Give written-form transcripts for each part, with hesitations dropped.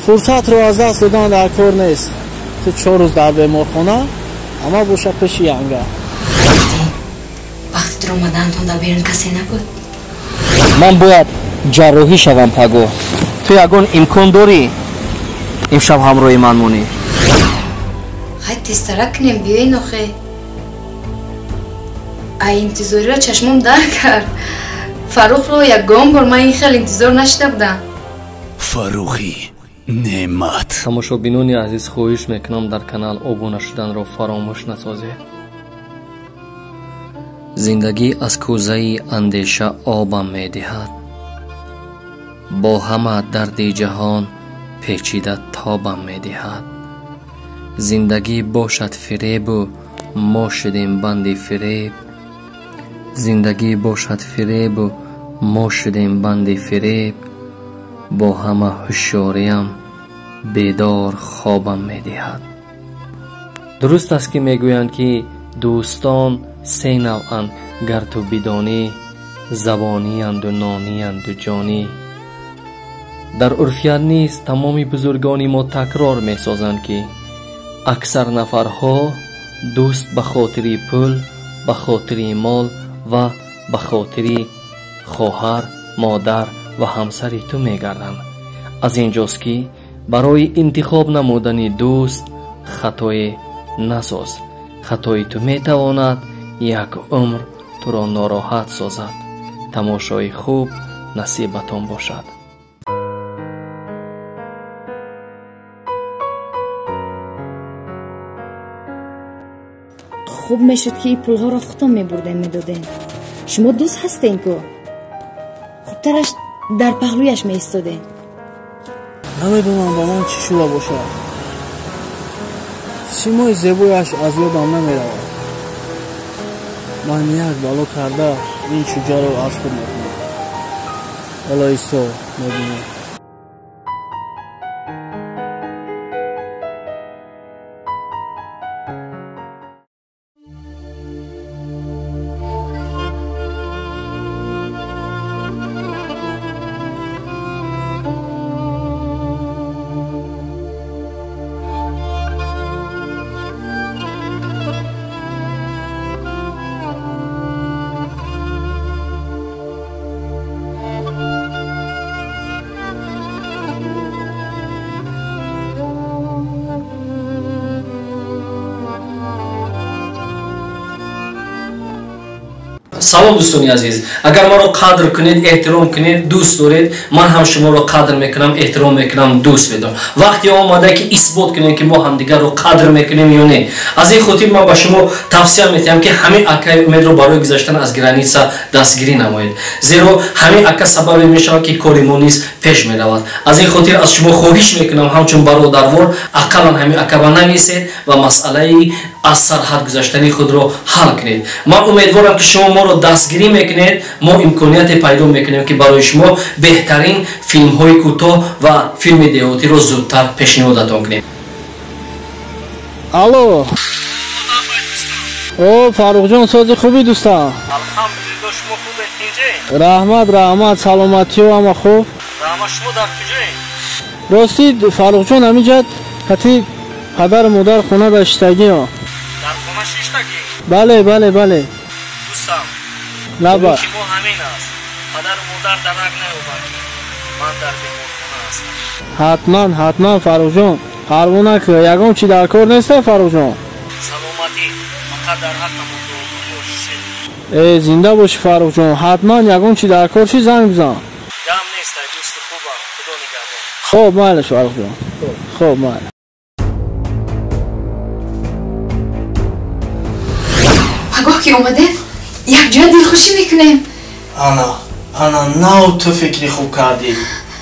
фурсатро аз даст додан дар кор нест. Ту 4 рӯз дар беморхона, ҳама боша пеши янга. вақти ту омадантон дар берун касе набуд? ман бояд ҷарроҳӣ шавам пагоҳ. ту ягон имкон дорӣ имшаб ҳамроҳи ман монӣ? хай тестара кунем биёин охе. ай интизориро чашмом дар кард. фаррухро ягон бор ман ин хел интизор нашида будам. фаррухӣ неъмат. тамошобинони азиз, хоҳиш мекунам дар канал обуна шуданро фаромӯш насозед. зиндагӣ аз кӯзаи андеша обам медиҳад. бо ҳама дарди ҷаҳон печида тобам медиҳад. зиндагӣ бошад фиребу мо шудем банди фиреб. зиндагӣ бошад фиребу мо шудем банди фиреб. бо ҳама ҳушёриям бедор хобам медиҳад. дуруст аст ки мегӯянд ки дӯстон се навъанд, гар ту бидонӣ, забониянду нониянду ҷонӣ. дар урфият низ тамоми бузургони мо такрор месозанд ки аксар нафарҳо дӯст ба хотири пул, ба хотири мол ва ба хотири хоҳар, модар ва ҳамсари ту мегарданд. аз ин ҷост ки барои интихоб намудани дӯст хатое насоз. хатои ту метавонад як умр туро нороҳат созад. тамошои хуб насибатон бошад. хуб мешуд ки ин пулҳоро худтон мебурдем медодем. шумо дӯст ҳастен ку хубтараш дар паҳлӯяш меистодем. намедонам ба ман чӣ шуда бошад. симои зебояш аз ёдам намеравад. ман як бало карда ин чуҷаро аз худ мекунам. ҳоло исто мебинем. салом дӯстони азиз, агар маро қадр кунед, эҳтиром кунед, дӯст доред, ман ҳам шуморо қадр мекунам, эҳтиром мекунам, дӯст медорам. вақти омада ки исбот кунем ки мо ҳамдигарро қадр мекунем ё не. аз ин хотир ман ба шумо тавсия метиҳам ки ҳамин акаи умедро барои гузаштан аз граница дастгирӣ намоед. зеро ҳамин ака сабабе мешавад ки кори мо низ пеш меравад. аз ин хотир аз шумо хоҳиш мекунам ҳамчун бародарвор ақаллан ҳамин акаба нависед ва масъалаи аз сарҳад гузаштани худро ҳал кунед. ман умедворам ки шумо моро дастгирӣ мекунед, мо имконияте пайдо мекунем ки барои шумо беҳтарин филмҳои кӯтоҳ ва филми деҳотиро зудтар пешниҳодатон кунем. алло. о фаррухҷон, сози хуби дӯстам? алҳамдулилло, шумо хубед инҷе? раҳмат, саломатиё ҳама хуб? раҳмат, шумо дар куҷоед? ростӣ фаррухҷон, ҳаминҷад қати падару модар хона даштагиё? дар хона шиштагӣ? бале. дӯстам, наба ки мо ҳамин аст. падару модар дарак наёбанд ки ман дар беморхона ҳастам. ҳатман фаррухҷон, парво накӯ, ягон чӣ дар кор неста фаррухҷон? саломатӣ, фақат дар ҳаққамо дуо бошед. зинда бошӣ фаррухҷон, ҳатман ягон чӣ дар кор чӣ занг бизан. гам нестай, дӯсти хубам, худо нигаҳбон. хоб майлаш фаррухҷон, хоб майла. пагоҳ ки омадем якҷоя дилхушӣ мекунем. ана нав ту фикри хуб кардӣ.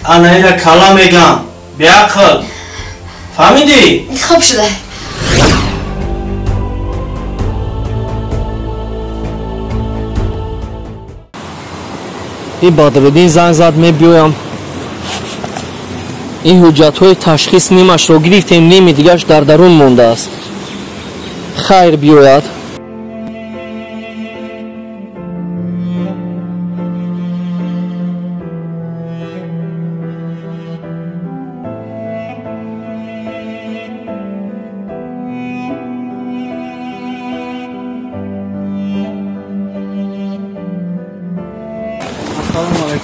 ана ина кала мегам, беақл. фаҳмидӣ? хуб шуда. ин бадруддин занг зад, мебиёям. ин ҳуҷҷатҳои ташхис нимашро гирифтем, ними дигаш дар дарун мондааст. хайр биёяд.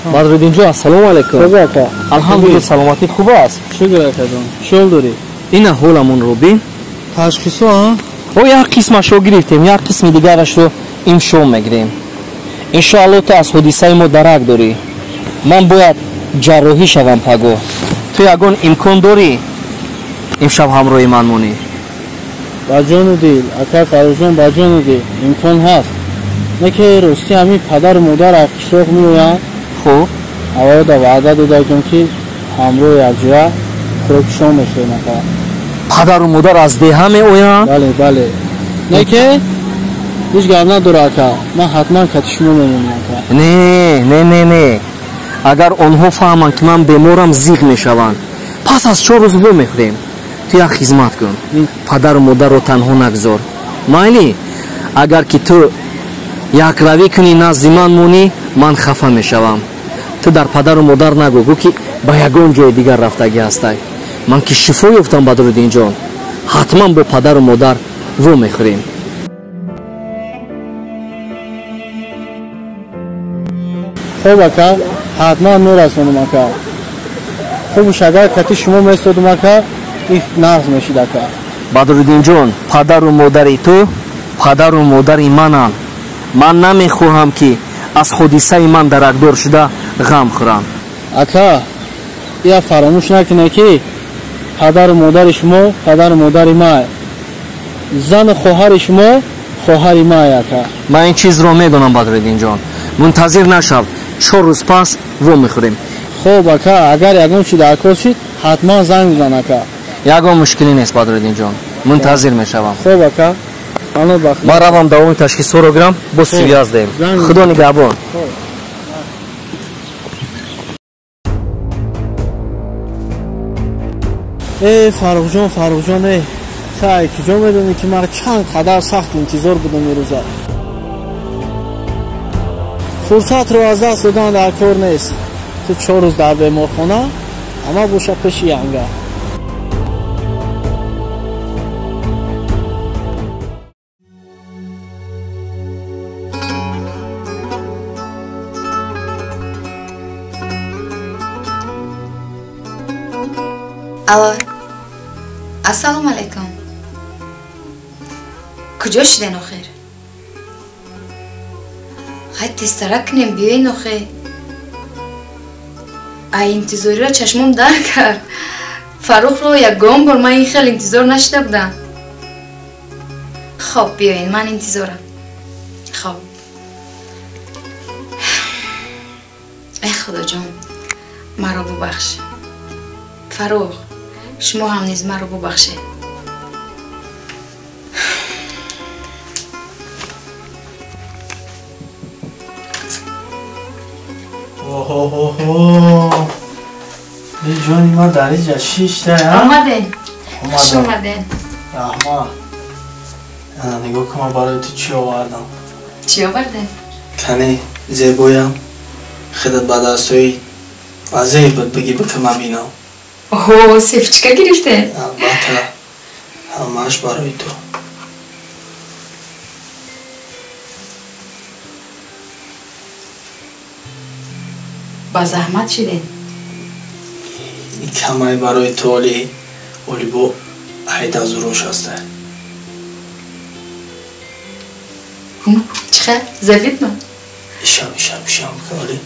بدرالدین جان السلام علیکم. خوب آقا. الحمدلله سلامتی خوب است. شکر آقا جان. شل داری؟ این حالمون رو ببین. تشخیص ها؟ او یک قسمش رو گرفتیم، یک قسم دیگرش رو امشب میگیریم. انشاءالله تو از حادثه ما درک داری. من باید جراحی شوم پگاه. تو یگان امکان داری امشب همراه من مونی؟ با جان و دل اکا فروخ جان با جان و دل امکان هست. نه که راستی همین پدر و مادر افشاق میویند. خب اول دا وعده دادم که همراه اجرا خوکشون میشه نکرد. پدر و مادر از ده می آیند؟ بله بله. نه که هیچ گپ نداره اکا. من حتما کتشمو میمونم اکا. نه اگر آنها فهمند که من بیمارم زیغ میشوند پس از 4 روز رو میخوریم. تو یک خدمت کن، پدر و مادر رو تنها نگذار. مایلی اگر که تو یک روی کنی نزد من مونی من خفه میشوم. تو در پدر و مادر نگو که به یگان جای دیگر رفتگی هستی. من که شفا یافتم بدرالدین جان، حتما با پدر و مادر رو میخوریم. خوب اکا حتما میرسونم اکا. خوبش اگر کتی شما میستادم اکا این نقض میشید اکا. بدرالدین جان پدر و مادر تو پدر و مادر منم. من نمیخواهم که از حادثه من درکدار شده غم خورم. اکا یا فراموش نکنه که پدر و مادر شما پدر و مادر ما، زن و خواهر شما خواهر ما اکا. من این چیز رو میدونم بدرالدین جان، منتظر نشو، 4 روز پس رو میخوریم. خوب اکا اگر یگان چی درکار شد حتما زنگ بزن اکا. یگان مشکلی نیست بدرالدین جان، منتظر میشوم. خوب اکا خانه بخیر. ما روم دوام تشخیص رو گرم با سویاز دیم. خدا نگهبان. ای فاروق جان ای خیلی کجا میدونی که من چند قدر سخت انتظار بودم این روزا. فرصت رو از دست دادن در کار نیست. تو 4 روز در بیمارخانه اما بوشه پیش ینگه. الو السلام علیکم. کجا شدین آخر؟ خیلی تسترک کنیم بیاین آخر. ای انتظاری را چشمم در کرد. فروخ رو یک گام بار من این خیلی انتظار نشده بودم. خب بیاین من انتظارم. خب ای خدا جان مرا ببخش. فروخ شما هم نیز مرا ببخشید. اوه جانی ما در اینجا شیشته آمدین. خوش آمدین. رحمه نگاه که من برای تو چی آوردم. چی آوردین؟ کنی زیبایم خودت بعد از توی وزیر بود بگی بکن من بینم. اوه سیفچکا گرفته؟ البته همش برای تو. با زحمت شدین. این کمای برای تو اولی با 8,000 روش هسته. چخه؟ زفید من؟ ایشم که اولی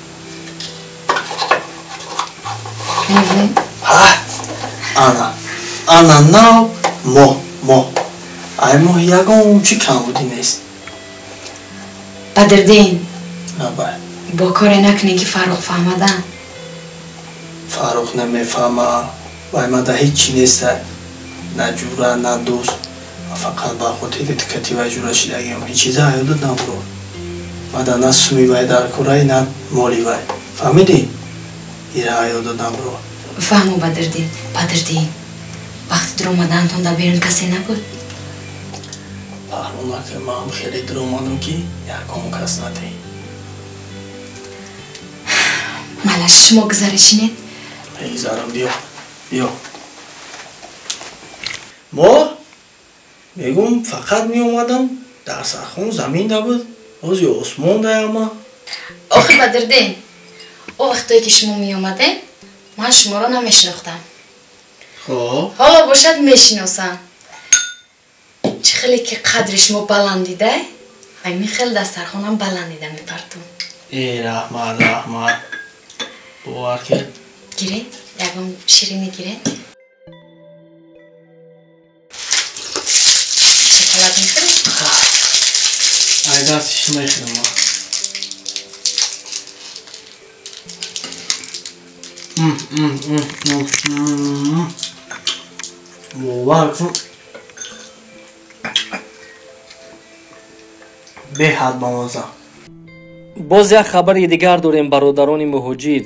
انا ناو مو ای مو یگان چی کم بودی نیست. بدرالدین نبای با کار نکنی که فاروق فهمدن. فاروق نمیفهمه وای ما ده هیچی نیسته، نه جوره نه دوست، فقط با خودی که تکتی و جوره شدگیم این چیزه حیادت نبرو. ما ده نه سوی وای در کورای نه مالی وای فهمیدی؟ ایره حیادت نبرو. فهمو بدرالدین وقتی در اومدن تون در بیرون کسی نبود؟ پهلونا که ما هم خیلی در اومدم که یکم کس نده. مالش شما گذارشینید؟ ایزارم بیا ما میگم فقط می اومدم در سرخون زمین نبود از یا اسمان ده اما آخه بدرالدین وقتی که شما می آمده من شما را نمیشناختم. خب حالا باشد میشناسم. چه خیلی که قدر شما بلندیده، همین خیلی دسترخوانم بلندیده میپرتون. ای رحمت باور که گیرین؟ یکم شیرینی گیرین؟ شکلات میخورین؟ ای دستش میخورم باور کن به حد بامازه. باز یک خبری دیگر داریم برادران مهاجر.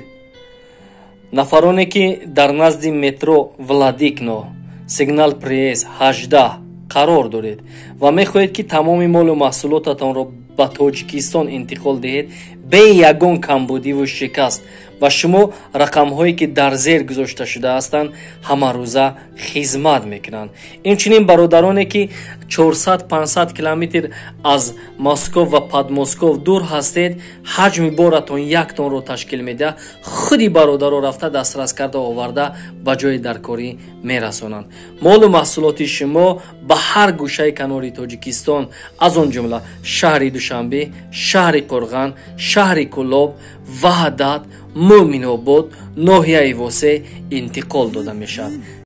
نفرانی که در نزد مترو ولادیکنو سیگنال پریس 18 قرار دارید و میخواهید که تمام مال و محصولاتتان را به تاجیکستان انتقال دهید به یگان کمبودی و شکست و شما رقم هایی که در زیر گذاشته شده هستند همه روزه خدمت میکنند. اینچنین برادرانی که 400-500 کیلومتر از مسکو و پدمسکو دور هستید، حجم بارتان 1 تن رو تشکیل میده. خودی برادرها رفته دسترس کرده آورده به جای درکاری میرسانند. مال و محصولات شما به هر گوشه کنار تاجیکستان از آن جمله شهر دوشنبه، شهر قرغن، شهر کلاب، وحدت، مومن آباد، ناحیه واسه انتقال داده میشد.